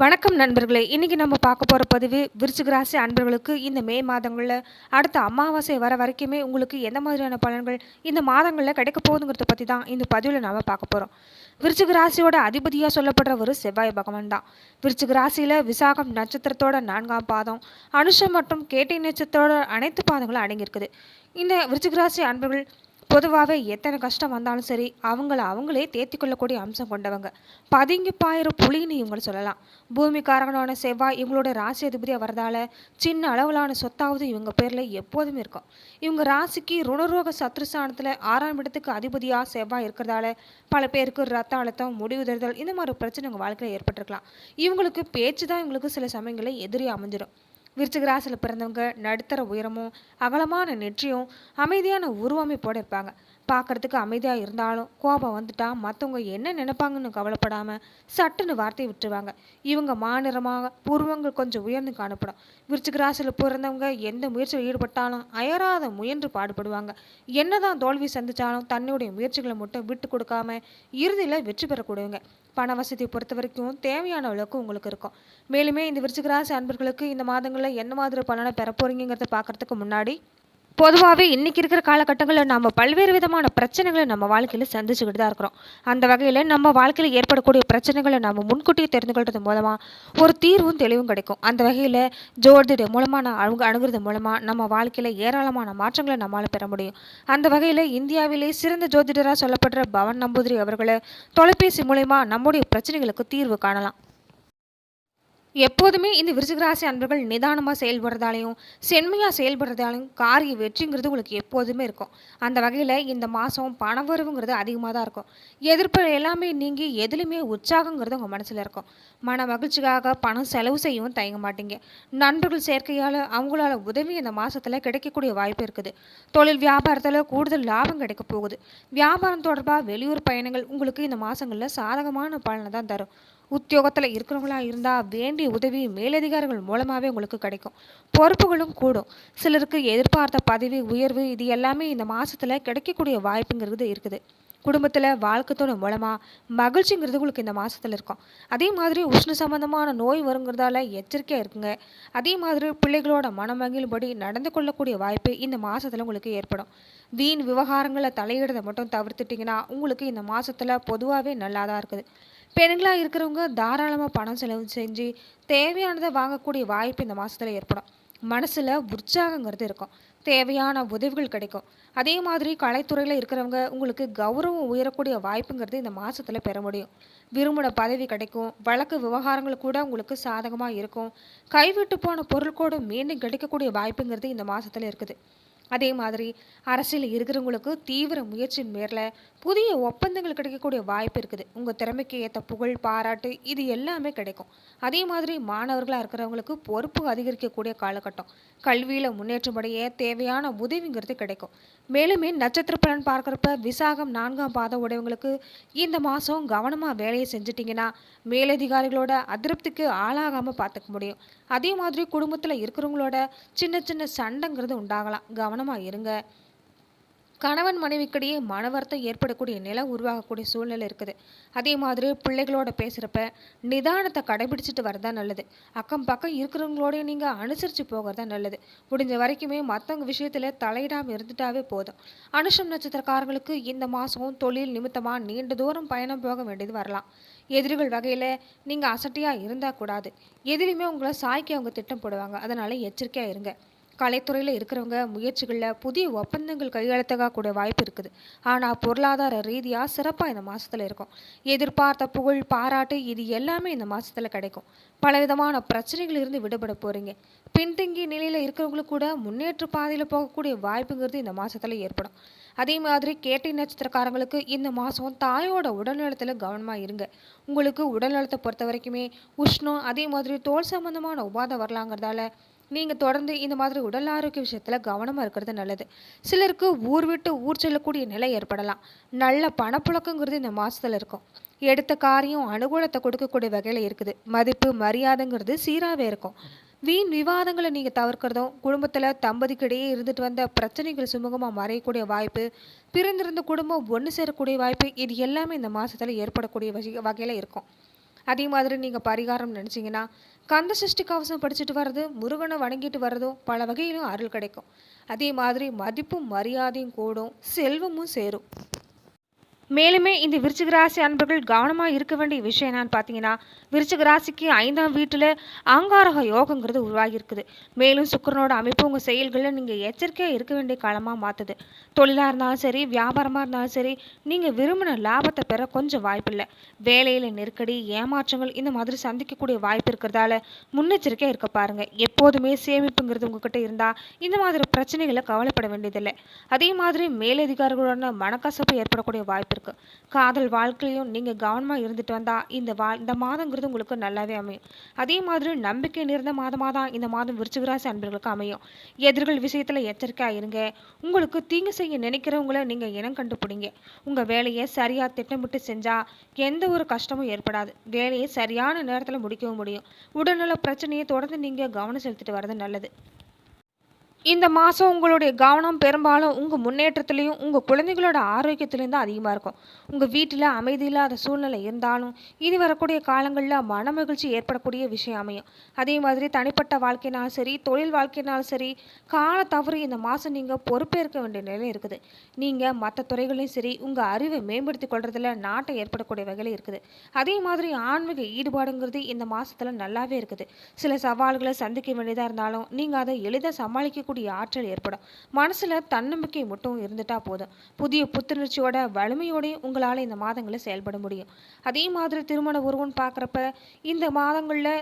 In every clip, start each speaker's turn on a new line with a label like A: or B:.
A: வணக்கம் நண்பர்களே! இன்னைக்கு நம்ம பார்க்க போற பதிவு விருச்சிக ராசி அன்பர்களுக்கு இந்த மே மாதங்கள்ல அடுத்த அமாவாசை வர வரைக்குமே உங்களுக்கு எந்த மாதிரியான பலன்கள் இந்த மாதங்கள்ல கிடைக்க போகுதுங்கிறத பத்தி தான் இந்த பதிவுல நாம பார்க்க போறோம். விருச்சிக ராசியோட அதிபதியா சொல்லப்படுறவரு செவ்வாய் பகவான் தான். விருச்சிக ராசியில விசாகம் நட்சத்திரத்தோட 4ஆம் பாதம், அனுஷம் மற்றும் கேட்டை நட்சத்திரத்தோட அனைத்து பாதங்களும் அடங்கியிருக்குது. இந்த விருச்சிக ராசி அன்பர்கள் பொதுவாகவே எத்தனை கஷ்டம் வந்தாலும் சரி அவங்களே தேர்த்தி கொள்ளக்கூடிய அம்சம் கொண்டவங்க. பதுங்கி பாயிற புலின்னு இவங்களை சொல்லலாம். பூமிக்காரகனான செவ்வாய் இவங்களோட ராசி அதிபதியாக வரதால சின்ன அளவிலான சொத்தாவது இவங்க பேரில் எப்போதுமே இருக்கும். இவங்க ராசிக்கு ருணரோக சத்ருஸ்தானத்தில் 6ஆம் இடத்துக்கு அதிபதியாக செவ்வாய் இருக்கிறதால பல பேருக்கு ரத்த அழுத்தம், முடிவுதறுதல் இந்த மாதிரி பிரச்சனை உங்கள் வாழ்க்கையில் ஏற்பட்டிருக்கலாம். இவங்களுக்கு பேச்சு தான் இவங்களுக்கு சில சமயங்களில் எதிரி அமைஞ்சிடும். விருச்சிக ராசியில் பிறந்தவங்க நடுத்தர உயரமும் அகலமான நெற்றியும் அமைதியான உருவமைப்போடு இருப்பாங்க. பார்க்கறதுக்கு அமைதியாக இருந்தாலும் கோபம் வந்துட்டா மற்றவங்க என்ன நினைப்பாங்கன்னு கவலைப்படாமல் சட்டுன்னு வார்த்தையை விட்டுருவாங்க. இவங்க மாநிறமாக பூர்வங்கள் கொஞ்சம் உயர்ந்து காணப்படும். விருச்சிக ராசியில் பிறந்தவங்க எந்த முயற்சியில் ஈடுபட்டாலும் அயராத முயன்று பாடுபடுவாங்க. என்னதான் தோல்வி சந்திச்சாலும் தன்னுடைய முயற்சிகளை மட்டும் விட்டு கொடுக்காம இறுதியில் வெற்றி பெறக்கூடியவங்க. பண வசதியை பொறுத்த வரைக்கும் தேவையான அளவுக்கு உங்களுக்கு இருக்கும். மேலுமே இந்த விருச்சிக ராசி அன்பர்களுக்கு இந்த மாதங்களில் என்ன மாதிரி பலனை பெற போறீங்கிறத பார்க்கறதுக்கு முன்னாடி பொதுவாகவே இன்றைக்கி இருக்கிற காலகட்டங்களில் நம்ம பல்வேறு விதமான பிரச்சனைகளை நம்ம வாழ்க்கையில் சந்திச்சுக்கிட்டு தான் இருக்கிறோம். அந்த வகையில் நம்ம வாழ்க்கையில் ஏற்படக்கூடிய பிரச்சனைகளை நம்ம முன்கூட்டியே தெரிந்து கொள்வது மூலமாக ஒரு தீர்வும் தெளிவும் கிடைக்கும். அந்த வகையில் ஜோதிட மூலமாக நான் அணுகிறது மூலமாக நம்ம வாழ்க்கையில் ஏராளமான மாற்றங்களை நம்மளால் பெற முடியும். அந்த வகையில் இந்தியாவிலே சிறந்த ஜோதிடராக சொல்லப்படுற பவன் நம்பூதிரி அவர்களை தொலைபேசி மூலமா நம்முடைய பிரச்சனைகளுக்கு தீர்வு காணலாம். எப்போதுமே இந்த விருச்சிக ராசி அன்பர்கள் நிதானமாக செயல்படுறதாலையும் செம்மையாக செயல்படுறதாலையும் காரிய வெற்றிங்கிறது உங்களுக்கு எப்போதுமே இருக்கும். அந்த வகையில் இந்த மாதம் பணவரவுங்கிறது அதிகமாக தான் இருக்கும். எதிர்ப்பு எல்லாமே நீங்கி எதுலையுமே உற்சாகங்கிறது உங்கள் மனசில் இருக்கும். மன மகிழ்ச்சிக்காக பணம் செலவு செய்யவும் தயங்க மாட்டீங்க. நண்பர்கள் சேர்க்கையால் அவங்களால உதவி இந்த மாதத்தில் கிடைக்கக்கூடிய வாய்ப்பு இருக்குது. தொழில் வியாபாரத்தில் கூடுதல் லாபம் கிடைக்க போகுது. வியாபாரம் தொடர்பாக வெளியூர் பயணங்கள் உங்களுக்கு இந்த மாதங்களில் சாதகமான பலனை தான் தரும். உத்தியோகத்தில் இருக்கிறவங்களா இருந்தால் வேண்டிய உதவி மேலதிகாரிகள் மூலமாகவே உங்களுக்கு கிடைக்கும். பொறுப்புகளும் கூடும். சிலருக்கு எதிர்பார்த்த பதவி உயர்வு இது எல்லாமே இந்த மாதத்தில் கிடைக்கக்கூடிய வாய்ப்புங்கிறது இருக்குது. குடும்பத்தில் வாழ்க்கைத்தோட மூலமாக மகிழ்ச்சிங்கிறது உங்களுக்கு இந்த மாதத்தில் இருக்கும். அதே மாதிரி உஷ்ண சம்பந்தமான நோய் வருங்கிறதால எச்சரிக்கையாக இருக்குங்க. அதே மாதிரி பிள்ளைகளோட மனமகிழ்படி நடந்து கொள்ளக்கூடிய வாய்ப்பு இந்த மாதத்தில் உங்களுக்கு ஏற்படும். வீண் விவகாரங்களை தலையிடுறதை மட்டும் தவிர்த்துட்டிங்கன்னா உங்களுக்கு இந்த மாதத்தில் பொதுவாகவே நல்லா தான் இருக்குது. பெண்களாக இருக்கிறவங்க தாராளமாக பணம் செலவு செஞ்சு தேவையானதை வாங்கக்கூடிய வாய்ப்பு இந்த மாதத்தில் ஏற்படும். மனசில் உற்சாகங்கிறது இருக்கும். தேவையான உதவிகள் கிடைக்கும். அதே மாதிரி கலைத்துறையில் இருக்கிறவங்க உங்களுக்கு கௌரவம் உயரக்கூடிய வாய்ப்புங்கிறது இந்த மாதத்தில் பெற முடியும். விரும்பின பதவி கிடைக்கும். வழக்கு விவகாரங்கள் கூட உங்களுக்கு சாதகமாக இருக்கும். கைவிட்டு போன பொருள் கூட மீண்டும் கிடைக்கக்கூடிய வாய்ப்புங்கிறது இந்த மாதத்தில் இருக்குது. அதே மாதிரி அரசியல் இருக்கிறவங்களுக்கு தீவிர முயற்சியின் மேல புதிய ஒப்பந்தங்கள் கிடைக்கக்கூடிய வாய்ப்பு இருக்குது. உங்கள் திறமைக்கு ஏற்ற புகழ், பாராட்டு இது எல்லாமே கிடைக்கும். அதே மாதிரி மாணவர்களாக இருக்கிறவங்களுக்கு பொறுப்பு அதிகரிக்கக்கூடிய காலகட்டம். கல்வியில் முன்னேற்றமடைய தேவையான உதவிங்கிறது கிடைக்கும். மேலுமே நட்சத்திர பலன் பார்க்குறப்ப விசாகம் 4ஆம் பாதம் உடையவங்களுக்கு இந்த மாதம் கவனமாக வேலையை செஞ்சிட்டிங்கன்னா மேலதிகாரிகளோட அதிருப்திக்கு ஆளாகாமல் பார்த்துக்க முடியும். அதே மாதிரி குடும்பத்தில் இருக்கிறவங்களோட சின்ன சின்ன சண்டைங்கிறது உண்டாகலாம். கவனமாக இருங்க. கணவன் மனைவிக்கிடையே மன வருத்தம் ஏற்படக்கூடிய நிலை உருவாகக்கூடிய சூழ்நிலை இருக்குது. அதே மாதிரி பிள்ளைகளோட பேசுகிறப்ப நிதானத்தை கடைபிடிச்சிட்டு வரதா நல்லது. அக்கம் பக்கம் இருக்கிறவங்களோட நீங்கள் அனுசரித்து போகிறதா நல்லது. முடிஞ்ச வரைக்குமே மற்றவங்க விஷயத்தில் தலையிடாமல் இருந்துட்டாவே போதும். அனுஷம் நட்சத்திரக்காரங்களுக்கு இந்த மாதம் தொழில் நிமித்தமாக நீண்ட தூரம் பயணம் போக வேண்டியது வரலாம். எதிரிகள் வகையில் நீங்கள் அசட்டியாக இருந்தால் கூடாது. எதிலுமே உங்களை சாய்க்க அவங்க திட்டம் போடுவாங்க. அதனால் எச்சரிக்கையாக இருங்க. கலைத்துறையில் இருக்கிறவங்க முயற்சிகளில் புதிய ஒப்பந்தங்கள் கையெழுத்தாக கூட வாய்ப்பு இருக்குது. ஆனால் பொருளாதார ரீதியாக சிறப்பாக இந்த மாதத்தில் இருக்கும். எதிர்பார்த்த புகழ், பாராட்டு இது எல்லாமே இந்த மாதத்தில் கிடைக்கும். பலவிதமான பிரச்சனைகள் இருந்து விடுபட போகிறீங்க. பின்தங்கிய நிலையில் இருக்கிறவங்களுக்கு கூட முன்னேற்ற பாதையில் போகக்கூடிய வாய்ப்புங்கிறது இந்த மாதத்தில் ஏற்படும். அதே மாதிரி கேட்டை நட்சத்திரக்காரங்களுக்கு இந்த மாதம் தாயோட உடல்நலத்தில் கவனமாக இருங்க. உங்களுக்கு உடல்நலத்தை பொறுத்த வரைக்குமே உஷ்ணம், அதே மாதிரி தோல் சம்பந்தமான உபாதை வரலாங்கிறதால நீங்கள் தொடர்ந்து இந்த மாதிரி உடல் ஆரோக்கிய விஷயத்தில் கவனமாக இருக்கிறது நல்லது. சிலருக்கு ஊர் விட்டு ஊர் செல்லக்கூடிய நிலை ஏற்படலாம். நல்ல பணப்புழக்கங்கிறது இந்த மாதத்தில் இருக்கும். எடுத்த காரியம் அனுகூலத்தை கொடுக்கக்கூடிய வகையில் இருக்குது. மதிப்பு மரியாதைங்கிறது சீராகவே இருக்கும். வீண் விவாதங்களை நீங்கள் தவிர்க்கிறதும் குடும்பத்தில் தம்பதிக்கிடையே இருந்துட்டு வந்த பிரச்சனைகள் சுமூகமாக மறையக்கூடிய வாய்ப்பு, பிறந்திருந்த குடும்பம் ஒன்று சேரக்கூடிய வாய்ப்பு இது எல்லாமே இந்த மாதத்தில் ஏற்படக்கூடிய வகையில் இருக்கும். அதே மாதிரி நீங்கள் பரிகாரம் நினச்சிங்கன்னா கந்த சஷ்டி கவசம் படிச்சுட்டு வர்றது, முருகனை வணங்கிட்டு வர்றதும் பல வகையிலும் அருள் கிடைக்கும். அதே மாதிரி மதிப்பும் மரியாதையும் கூடும், செல்வமும் சேரும். மேலுமே இந்த விருச்சிக ராசி அன்பர்கள் கவனமாக இருக்க வேண்டிய விஷயம் என்னன்னு பார்த்தீங்கன்னா, விருச்சிக ராசிக்கு 5ஆம் வீட்டில் அங்காரக யோகங்கிறது உருவாகியிருக்குது. மேலும் சுக்கிரனோட அமைப்பு உங்கள் செயல்களில் நீங்கள் எச்சரிக்கையாக இருக்க வேண்டிய காலமாக மாற்றுது. தொழிலாக இருந்தாலும் சரி, வியாபாரமாக இருந்தாலும் சரி, நீங்கள் விரும்பின லாபத்தை பெற கொஞ்சம் வாய்ப்பில்லை. வேலையில் நெருக்கடி, ஏமாற்றங்கள் இந்த மாதிரி சந்திக்கக்கூடிய வாய்ப்பு இருக்கிறதால முன்னெச்சரிக்கையாக இருக்க பாருங்கள். எப்போதுமே சேமிப்புங்கிறது உங்ககிட்ட இருந்தால் இந்த மாதிரி பிரச்சனைகளை கவலைப்பட வேண்டியதில்லை. அதே மாதிரி மேலதிகாரிகளோட மனக்கசப்பு ஏற்படக்கூடிய வாய்ப்பு இருக்கு. காதல் வாழ்க்கையிலும் நீங்க கவனமா இருந்துட்டு வந்தா இந்த மாதங்கிறது உங்களுக்கு நல்லாவே அமையும். அதே மாதிரி நம்பிக்கை நிறைந்த மாதமா தான் இந்த மாதம் விருச்சிக ராசி அன்பர்களுக்கு அமையும். எதிர்கள் விஷயத்துல எச்சரிக்கையா இருங்க. உங்களுக்கு தீங்கு செய்ய நினைக்கிறவங்கள நீங்க இனம் கண்டுபிடிங்க. உங்க வேலையை சரியா திட்டமிட்டு செஞ்சா எந்த ஒரு கஷ்டமும் ஏற்படாது. வேலையை சரியான நேரத்துல முடிக்கவும் முடியும். உடல்நல பிரச்சனையை தொடர்ந்து நீங்க கவனம் செலுத்திட்டு வர்றது நல்லது. இந்த மாதம் உங்களுடைய கவனம் பெரும்பாலும் உங்கள் முன்னேற்றத்துலேயும் உங்கள் குழந்தைகளோட ஆரோக்கியத்துலேயும் தான் அதிகமாக இருக்கும். உங்கள் வீட்டில் அமைதி இல்லாத சூழ்நிலை இருந்தாலும் இனி வரக்கூடிய காலங்களில் மன மகிழ்ச்சி ஏற்படக்கூடிய விஷயம் அமையும். அதே மாதிரி தனிப்பட்ட வாழ்க்கைனாலும் சரி, தொழில் வாழ்க்கைனாலும் சரி, கால தவறு இந்த மாதம் நீங்கள் பொறுப்பேற்க வேண்டிய நிலை இருக்குது. நீங்கள் மற்ற துறைகளையும் சரி, உங்கள் அறிவை மேம்படுத்தி கொள்றதுல நாட்டம் ஏற்படக்கூடிய வகையில் இருக்குது. அதே மாதிரி ஆன்மீக ஈடுபாடுங்கிறது இந்த மாதத்தில் நல்லாவே இருக்குது. சில சவால்களை சந்திக்க வேண்டியதாக இருந்தாலும் நீங்கள் அதை எளிதாக சமாளிக்க ஆற்றல் ஏற்படும். மனசுல தன்னம்பிக்கை மட்டும் இருந்துட்டா போதும். புதிய புத்துணர்ச்சியோட வலிமையோடையும் உங்களால இந்த மாதங்களில் செயல்பட முடியும். அதே மாதிரி திருமண உறவுன்னு பார்க்குறப்ப இந்த மாதங்களில்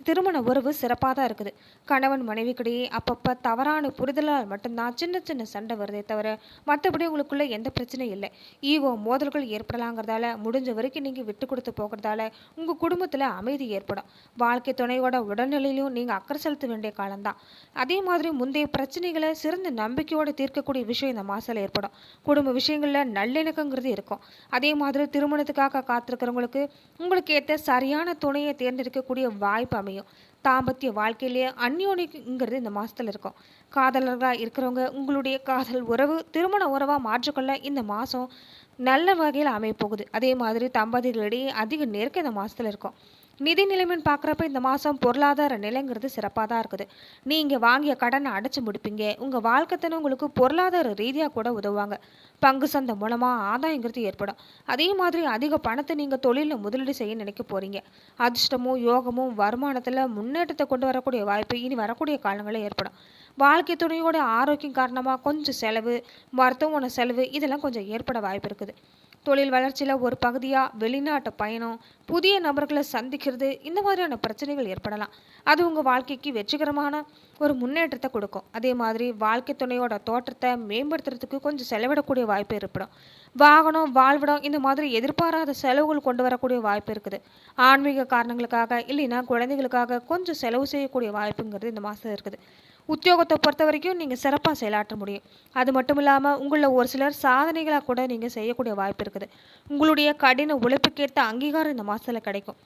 A: திருமண உறவு சிறப்பாக தான் இருக்குது. கணவன் மனைவிக்கிடையே அப்பப்போ தவறான புரிதலால் மட்டும்தான் சின்ன சின்ன சண்டை வருதே தவிர மற்றபடி உங்களுக்குள்ள எந்த பிரச்சனையும் இல்லை. ஈகோ மோதல்கள் ஏற்படலாங்கிறதால முடிஞ்ச வரைக்கும் நீங்கள் விட்டு கொடுத்து போகிறதால உங்கள் குடும்பத்தில் அமைதி ஏற்படும். வாழ்க்கை துணையோட உடல்நிலையிலும் நீங்கள் அக்கறை செலுத்த வேண்டிய காலம்தான். அதே மாதிரி முந்தைய பிரச்சனைகளை சிறந்த நம்பிக்கையோடு தீர்க்கக்கூடிய விஷயம் இந்த மாதத்தில் ஏற்படும். குடும்ப விஷயங்களில் நல்லிணக்கங்கிறது இருக்கும். அதே மாதிரி திருமணத்துக்காக காத்திருக்கிறவங்களுக்கு உங்களுக்கு ஏற்ற சரியான துணையை தேர்ந்தெடுக்கக்கூடிய வாய்ப்பு அமையும். தாம்பத்திய வாழ்க்கையிலேயே அந்யோன்யங்கிறது இந்த மாசத்துல இருக்கும். காதலர்களாக இருக்கிறவங்க உங்களுடைய காதல் உறவு திருமண உறவாக மாற்றிக்கொள்ள இந்த மாதம் நல்ல வகையில் அமையப்போகுது. அதே மாதிரி தம்பதிகளிடையே அதிக நெருக்கம் இந்த மாதத்தில் இருக்கும். நிதி நிலைமைன்னு பார்க்குறப்ப இந்த மாதம் பொருளாதார நிலைங்கிறது சிறப்பாக தான் இருக்குது. நீங்கள் வாங்கிய கடனை அடைச்சி முடிப்பீங்க. உங்கள் வாழ்க்கைத்தனை உங்களுக்கு பொருளாதார ரீதியாக கூட உதவுவாங்க. பங்கு சந்தை மூலமாக ஆதாயங்கிறது ஏற்படும். அதே மாதிரி அதிக பணத்தை நீங்கள் தொழிலில் முதலீடு செய்ய நினைக்க போகிறீங்க. அதிர்ஷ்டமும் யோகமும் வருமானத்தில் முன்னேற்றத்தை கொண்டு வரக்கூடிய வாய்ப்பு இனி வரக்கூடிய காலங்களில் ஏற்படும். வாழ்க்கை துணையோட ஆரோக்கியம் காரணமாக கொஞ்சம் செலவு, மருத்துவமனை செலவு இதெல்லாம் கொஞ்சம் ஏற்பட வாய்ப்பு இருக்குது. தொழில் வளர்ச்சியில் ஒரு பகுதியாக வெளிநாட்டு பயணம், புதிய நபர்களை சந்திக்கிறது இந்த மாதிரியான பிரச்சனைகள் ஏற்படலாம். அது உங்கள் வாழ்க்கைக்கு வெற்றிகரமான ஒரு முன்னேற்றத்தை கொடுக்கும். அதே மாதிரி வாழ்க்கை துணையோட தோற்றத்தை மேம்படுத்துறதுக்கு கொஞ்சம் செலவிடக்கூடிய வாய்ப்பு ஏற்படும். வாகனம், வாழ்விடம் இந்த மாதிரி எதிர்பாராத செலவுகள் கொண்டு வரக்கூடிய வாய்ப்பு இருக்குது. ஆன்மீக காரணங்களுக்காக இல்லைன்னா குழந்தைகளுக்காக கொஞ்சம் செலவு செய்யக்கூடிய வாய்ப்புங்கிறது இந்த மாதம் இருக்குது. உத்தியோகத்தை பொறுத்த வரைக்கும் நீங்கள் சிறப்பாக செயலாற்ற முடியும். அது மட்டும் இல்லாமல் உங்களில் ஒரு சிலர் சாதனைகளாக கூட நீங்கள் செய்யக்கூடிய வாய்ப்பு இருக்குது. உங்களுடைய கடின உழைப்புக்கேற்ற அங்கீகாரம் இந்த மாதத்தில் கிடைக்கும்.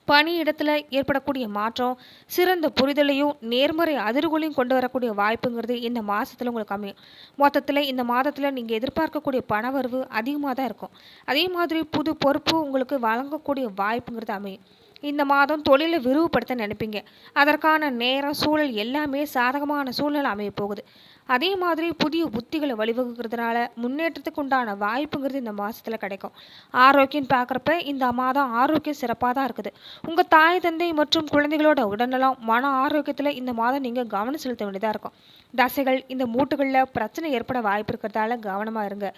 A: பணியிடத்தில் ஏற்படக்கூடிய மாற்றம் சிறந்த புரிதலையும் நேர்மறை அதிர்வுகளையும் கொண்டு வரக்கூடிய வாய்ப்புங்கிறது இந்த மாதத்தில் உங்களுக்கு அமையும். மொத்தத்தில் இந்த மாதத்தில் நீங்கள் எதிர்பார்க்கக்கூடிய பணவரவு அதிகமாக தான் இருக்கும். அதே மாதிரி புது பொறுப்பு உங்களுக்கு வழங்கக்கூடிய வாய்ப்புங்கிறது அமையும். இந்த மாதம் தொழிலை விரிவுபடுத்த நினைப்பீங்க. அதற்கான நேரம், சூழல் எல்லாமே சாதகமான சூழ்நிலை அமைய போகுது. அதே மாதிரி புதிய உத்திகளை வழிவகுக்கிறதுனால முன்னேற்றத்துக்கு உண்டான வாய்ப்புங்கிறது இந்த மாதத்தில் கிடைக்கும். ஆரோக்கியம் பார்க்குறப்ப இந்த மாதம் ஆரோக்கியம் சிறப்பாக தான் இருக்குது. உங்கள் தாய் தந்தை மற்றும் குழந்தைகளோட உடல்நலம், மன ஆரோக்கியத்தில் இந்த மாதம் நீங்கள் கவனம் செலுத்த வேண்டியதாக இருக்கும். தசைகள், இந்த மூட்டுகளில் பிரச்சனை ஏற்பட வாய்ப்பு இருக்கிறதால கவனமாக இருங்க.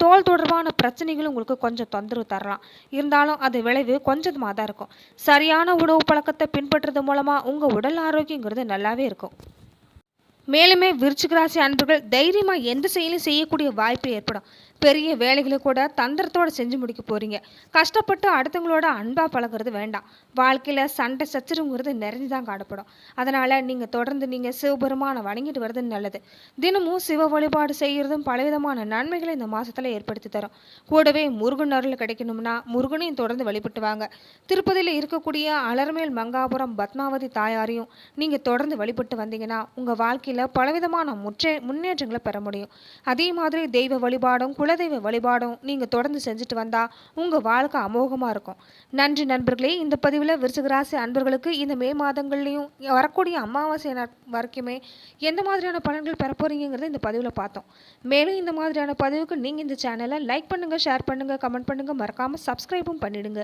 A: தோல் தொடர்பான பிரச்சனைகளும் உங்களுக்கு கொஞ்சம் தொந்தரவு தரலாம். இருந்தாலும் அது விளைவு கொஞ்சமாக தான் இருக்கும். சரியான உணவு பழக்கத்தை பின்பற்றுறது மூலமாக உங்கள் உடல் ஆரோக்கியங்கிறது நல்லாவே இருக்கும். மேலுமே விருச்சிக ராசி அன்பர்கள் தைரியமாக எந்த செயலையும் செய்யக்கூடிய வாய்ப்பு ஏற்படும். பெரிய வேலைகளை கூட தந்திரத்தோடு செஞ்சு முடிக்க போகிறீங்க. கஷ்டப்பட்டு அடுத்தவங்களோட அன்பாக பழகிறது வேண்டாம். வாழ்க்கையில் சண்டை சச்சரவுங்கிறது நிறைஞ்சு தான் காணப்படும். அதனால் நீங்கள் தொடர்ந்து சிவபெருமானை வணங்கிட்டு வர்றது நல்லது. தினமும் சிவ வழிபாடு செய்கிறதும் பலவிதமான நன்மைகளை இந்த மாதத்தில் ஏற்படுத்தி தரும். கூடவே முருகன் அருள் கிடைக்கணும்னா முருகனையும் தொடர்ந்து வழிபட்டு வாங்க. திருப்பதியில் இருக்கக்கூடிய அலர்மேல் மங்காபுரம் பத்மாவதி தாயாரையும் நீங்கள் தொடர்ந்து வழிபட்டு வந்தீங்கன்னா உங்கள் வாழ்க்கையில் பலவிதமான முன்னேற்றங்களை பெற முடியும். அதே மாதிரி தெய்வ வழிபாடும் குலதெய்வ வழிபாடும் நீங்கள் தொடர்ந்து செஞ்சுட்டு வந்தால் உங்கள் வாழ்க்கை அமோகமாக இருக்கும். நன்றி நண்பர்களே. இந்த பதிவில் விருச்சிக ராசி அன்பர்களுக்கு இந்த மே மாதங்கள்லேயும் வரக்கூடிய அமாவாசை வரைக்குமே எந்த மாதிரியான பலன்கள் பெற போகிறீங்கிறத இந்த பதிவில் பார்த்தோம். மேலும் இந்த மாதிரியான பதிவுக்கு நீங்கள் இந்த சேனலை லைக் பண்ணுங்கள், ஷேர் பண்ணுங்கள், கமெண்ட் பண்ணுங்கள், மறக்காமல் சப்ஸ்கிரைபும் பண்ணிடுங்க.